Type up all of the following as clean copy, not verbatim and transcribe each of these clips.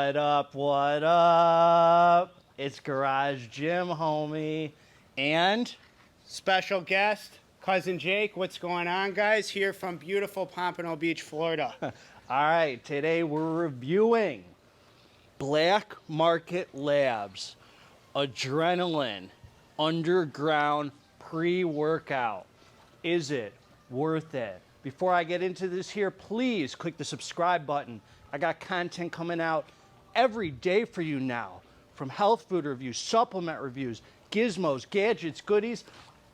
What up, what up? It's Garage Gym Homie and special guest, Cousin Jake. What's going on, guys? Here from beautiful Pompano Beach, Florida. all right, today we're reviewing Blackmarket Labs AdreNOlyn Underground Pre-Workout. Is it worth it? Before I get into this here, please click the subscribe button. I got content coming out every day for you now, from health food reviews, supplement reviews, gizmos, gadgets, goodies,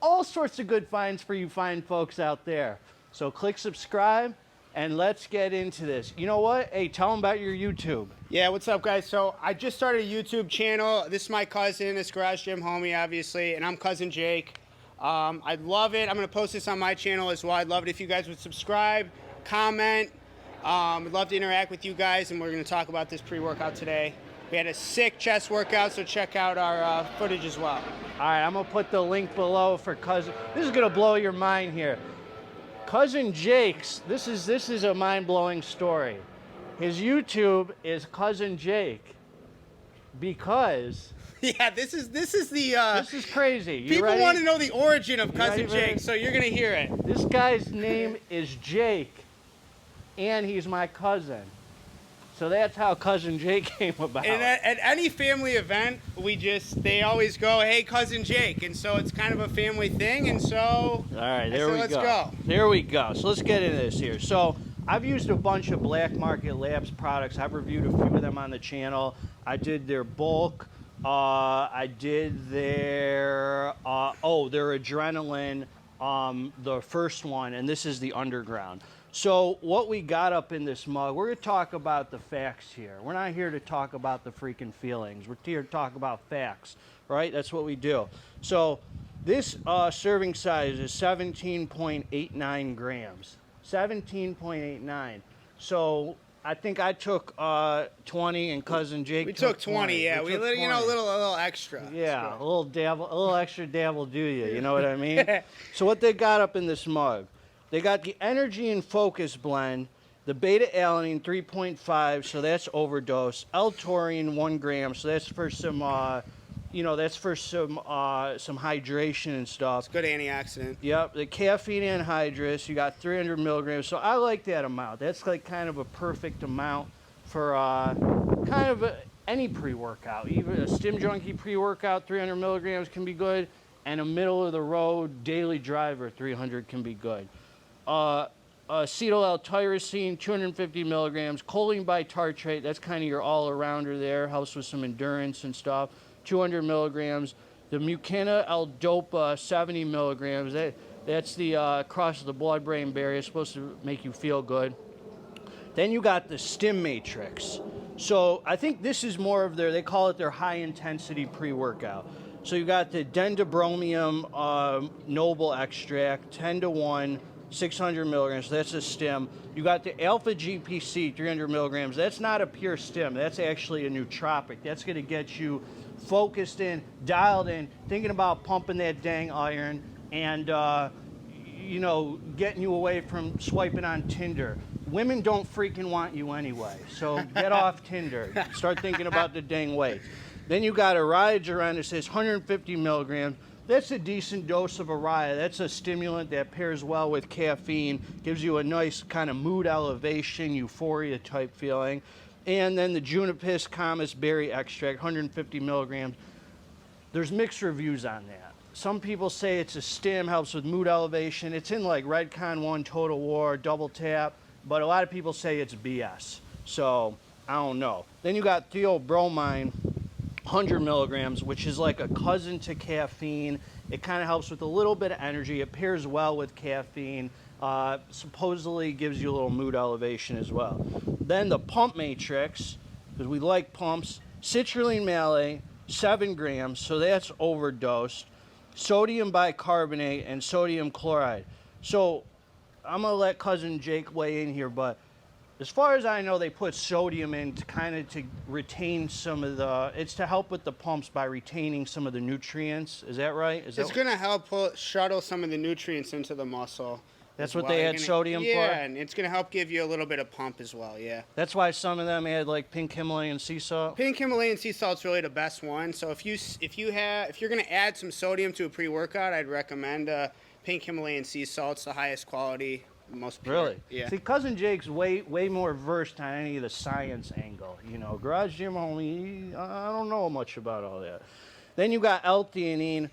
all sorts of good finds for you fine folks out there. So click subscribe and let's get into this. You know what? Hey, tell them about your YouTube. Yeah, what's up, guys? So I just started a YouTube channel. This is my cousin, this Garage Gym Homie, obviously, and I'm Cousin Jake. I'd love it. I'm going to post this on my channel as well. I'd love it if you guys would subscribe, comment. We'd love to interact with you guys, and we're going to talk about this pre-workout today. We had a sick chest workout, so check out our footage as well. All right, I'm going to put the link below for Cousin. This is going to blow your mind here. Cousin Jake's, this is a mind-blowing story. His YouTube is Cousin Jake because... Yeah, this is the... this is crazy. You people ready? want to know the origin of Cousin ready? Jake, so you're going to hear it. This guy's name is Jake, and he's my cousin. So that's how Cousin Jake came about. And at any family event, they always go, hey, Cousin Jake. And so it's kind of a family thing, and so... All right, let's go. There we go. So let's get into this here. So I've used a bunch of Blackmarket Labs products. I've reviewed a few of them on the channel. I did their bulk. I did their AdreNOlyn, the first one, and this is the underground. So what we got up in this mug, we're going to talk about the facts here. We're not here to talk about the freaking feelings. We're here to talk about facts, right? That's what we do. So this serving size is 17.89 grams. 17.89. So I think I took 20 and Cousin Jake took 20. Yeah, we took 20. A little extra. Yeah, a little extra dab will do you. You know what I mean? So what they got up in this mug, they got the Energy and Focus blend, the beta-alanine 3.5, so that's overdose. L-taurine 1 gram, so that's for some, some hydration and stuff. It's good antioxidant. Yep, the caffeine anhydrous, you got 300 milligrams. So I like that amount. That's like kind of a perfect amount for any pre-workout. Even a Stim Junkie pre-workout, 300 milligrams can be good, and a middle-of-the-road daily driver, 300 can be good. Acetyl L-tyrosine, 250 milligrams. Choline bitartrate, that's kind of your all-arounder there. Helps with some endurance and stuff. 200 milligrams. The Mucina L-dopa, 70 milligrams. That's the cross the blood-brain barrier. It's supposed to make you feel good. Then you got the Stim Matrix. So I think this is more of they call it their high-intensity pre-workout. So you got the dendrobromium noble extract, 10-to-1, 600 milligrams, so that's a stim. You got the alpha GPC, 300 milligrams. That's not a pure stim. That's actually a nootropic. That's going to get you focused in, dialed in, thinking about pumping that dang iron and, getting you away from swiping on Tinder. Women don't freaking want you anyway, so get off Tinder. Start thinking about the dang weight. Then you got Ariageron that says 150 milligrams. That's a decent dose of Aria. That's a stimulant that pairs well with caffeine, gives you a nice kind of mood elevation, euphoria type feeling. And then the Junipis Camas berry extract, 150 milligrams. There's mixed reviews on that. Some people say it's a stim, helps with mood elevation. It's in like Redcon 1, Total War, Double Tap, but a lot of people say it's BS. So I don't know. Then you got theobromine, 100 milligrams, which is like a cousin to caffeine. It kind of helps with a little bit of energy. It pairs well with caffeine. Supposedly gives you a little mood elevation as well. Then the Pump Matrix, because we like pumps. Citrulline malate, 7 grams, so that's overdosed. Sodium bicarbonate and sodium chloride. So I'm going to let Cousin Jake weigh in here, but as far as I know, they put sodium in to retain some of it's to help with the pumps by retaining some of the nutrients. Is that right? It's going to help shuttle some of the nutrients into the muscle. That's as what well. they You're had sodium for? Yeah, and it's going to help give you a little bit of pump as well, yeah. That's why some of them had like pink Himalayan sea salt? Pink Himalayan sea salt's really the best one. So if you're going to add some sodium to a pre-workout, I'd recommend pink Himalayan sea salt's the highest quality, most pure. Really? Yeah. See, Cousin Jake's way more versed on any of the science angle. You know, garage gym homie, I don't know much about all that. Then you got L-theanine,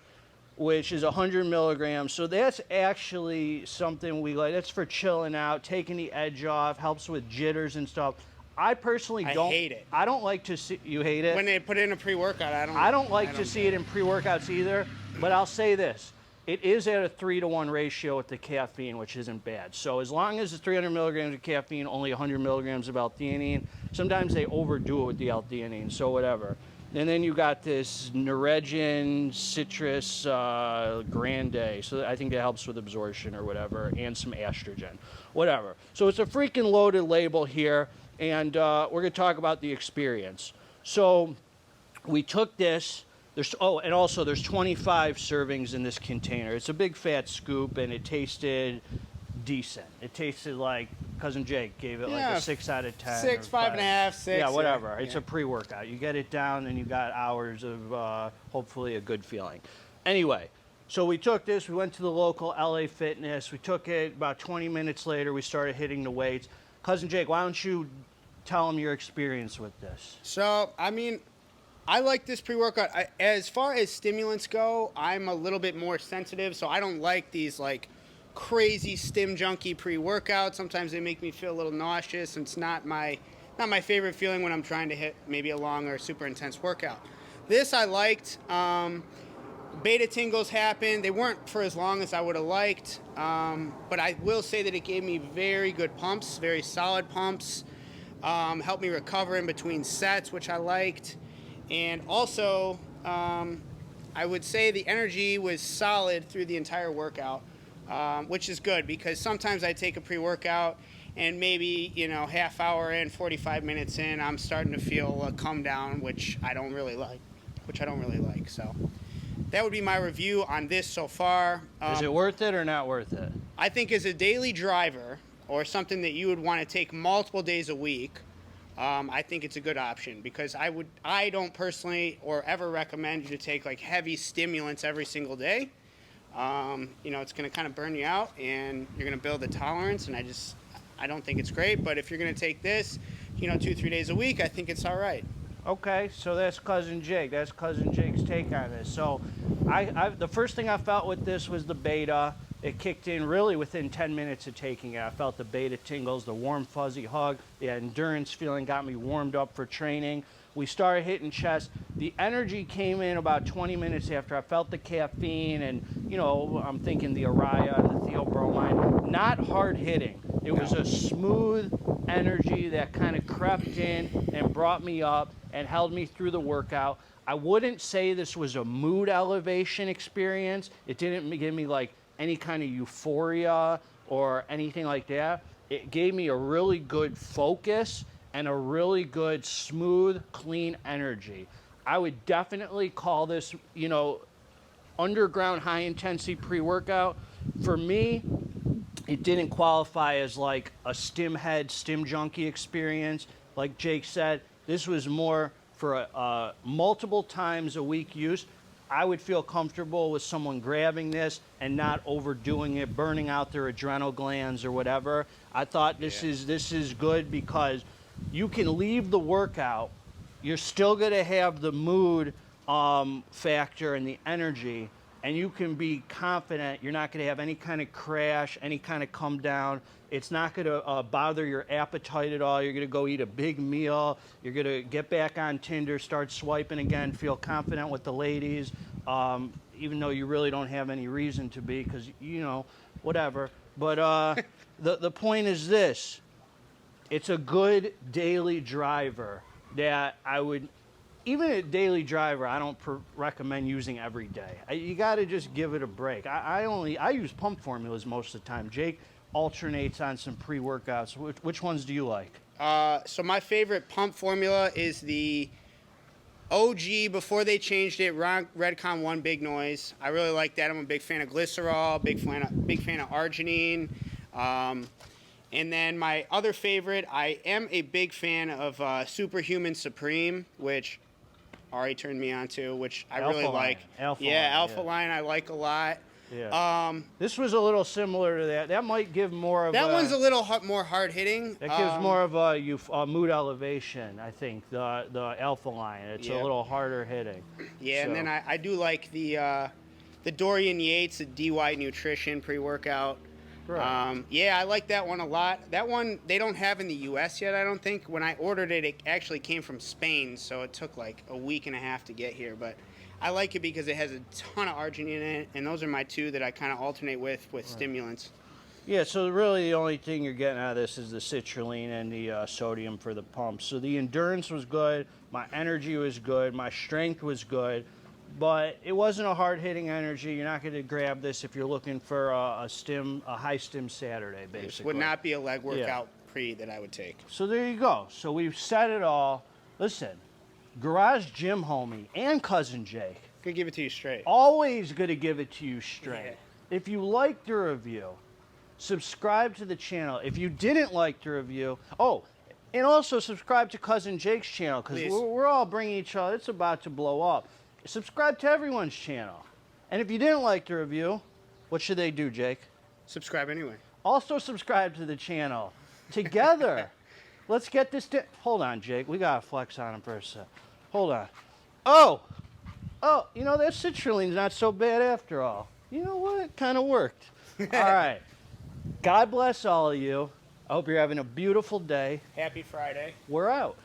which is 100 milligrams. So that's actually something we like. That's for chilling out, taking the edge off, helps with jitters and stuff. I personally don't. I hate it. I don't like to see. You hate it? When they put it in a pre-workout, I don't like to see it in pre-workouts either. But I'll say this. It is at a 3-to-1 ratio with the caffeine, which isn't bad. So as long as it's 300 milligrams of caffeine, only 100 milligrams of L-theanine. Sometimes they overdo it with the L-theanine, so whatever. And then you got this Norwegian citrus grande. So I think that helps with absorption or whatever, and some estrogen, whatever. So it's a freaking loaded label here, and we're going to talk about the experience. So we took this. There's 25 servings in this container. It's a big fat scoop, and it tasted decent. It tasted like Cousin Jake gave it like a 6 out of 10. 6, 5.5, 6. Yeah, whatever. Yeah. It's a pre-workout. You get it down, and you got hours of hopefully a good feeling. Anyway, so we took this. We went to the local LA Fitness. We took it. About 20 minutes later, we started hitting the weights. Cousin Jake, why don't you tell them your experience with this? So, I mean, I like this pre-workout. As far as stimulants go, I'm a little bit more sensitive, so I don't like these like crazy stim junkie pre-workouts. Sometimes they make me feel a little nauseous, and it's not my favorite feeling when I'm trying to hit maybe a long or super intense workout. This I liked. Beta tingles happened. They weren't for as long as I would have liked, but I will say that it gave me very good pumps, very solid pumps. Helped me recover in between sets, which I liked. And also, I would say the energy was solid through the entire workout, which is good because sometimes I take a pre-workout and maybe, half hour in, 45 minutes in, I'm starting to feel a come down, which I don't really like. So that would be my review on this so far. Is it worth it or not worth it? I think as a daily driver or something that you would want to take multiple days a week, I think it's a good option because I don't personally or ever recommend you to take like heavy stimulants every single day. It's going to kind of burn you out and you're going to build a tolerance, and I don't think it's great. But if you're going to take this, 2-3 days a week, I think it's all right. Okay, so that's Cousin Jake. That's Cousin Jake's take on this. So the first thing I felt with this was the beta. It kicked in really within 10 minutes of taking it. I felt the beta tingles, the warm fuzzy hug, the endurance feeling got me warmed up for training. We started hitting chest. The energy came in about 20 minutes after I felt the caffeine and, I'm thinking the Araya and the theobromine. Not hard hitting. It was a smooth energy that kind of crept in and brought me up and held me through the workout. I wouldn't say this was a mood elevation experience. It didn't give me like any kind of euphoria or anything like that. It gave me a really good focus and a really good, smooth, clean energy. I would definitely call this, underground high-intensity pre-workout. For me, it didn't qualify as like a stim head, stim junkie experience. Like Jake said, this was more for multiple times a week use. I would feel comfortable with someone grabbing this and not overdoing it, burning out their adrenal glands or whatever. I thought this is good because you can leave the workout. You're still going to have the mood factor and the energy, and you can be confident you're not going to have any kind of crash, any kind of come down. It's not going to bother your appetite at all. You're going to go eat a big meal. You're going to get back on Tinder, start swiping again, feel confident with the ladies, even though you really don't have any reason to be because, whatever. But the point is this. It's a good daily driver that I would, even a daily driver, I don't recommend using every day. You got to just give it a break. I use pump formulas most of the time. Jake alternates on some pre-workouts. Which ones do you like? So my favorite pump formula is the OG before they changed it. Redcon One Big Noise. I really like that. I'm a big fan of glycerol. Big fan of arginine. And then my other favorite, I am a big fan of Superhuman Supreme, which Ari turned me on to, which I really like. AlphaLine I like a lot. Yeah. This was a little similar to that. That might give more of that one's a little more hard hitting. That gives more of a mood elevation, I think. The AlphaLine. It's a little harder hitting. Yeah, so. And then I do like the Dorian Yates, the DY Nutrition pre-workout. Right. Yeah, I like that one a lot. That one they don't have in the U.S. yet, I don't think. When I ordered it, it actually came from Spain, so it took like a week and a half to get here. But I like it because it has a ton of arginine in it, and those are my two that I kind of alternate with stimulants. Yeah, so really the only thing you're getting out of this is the citrulline and the sodium for the pump. So the endurance was good, my energy was good, my strength was good, but it wasn't a hard-hitting energy. You're not going to grab this if you're looking for a high stim Saturday, basically. This would not be a leg workout pre that I would take. So there you go. So we've said it all. Listen. Garage Gym Homie and Cousin Jake. Could give it to you straight. Always going to give it to you straight. Yeah. If you liked the review, subscribe to the channel. If you didn't like the review, and also subscribe to Cousin Jake's channel, because we're all bringing each other. It's about to blow up. Subscribe to everyone's channel. And if you didn't like the review, what should they do, Jake? Subscribe anyway. Also subscribe to the channel. Together. Let's get this. Hold on, Jake. We got to flex on him for a sec. Hold on. Oh, you know, that citrulline's not so bad after all. You know what? It kind of worked. All right. God bless all of you. I hope you're having a beautiful day. Happy Friday. We're out.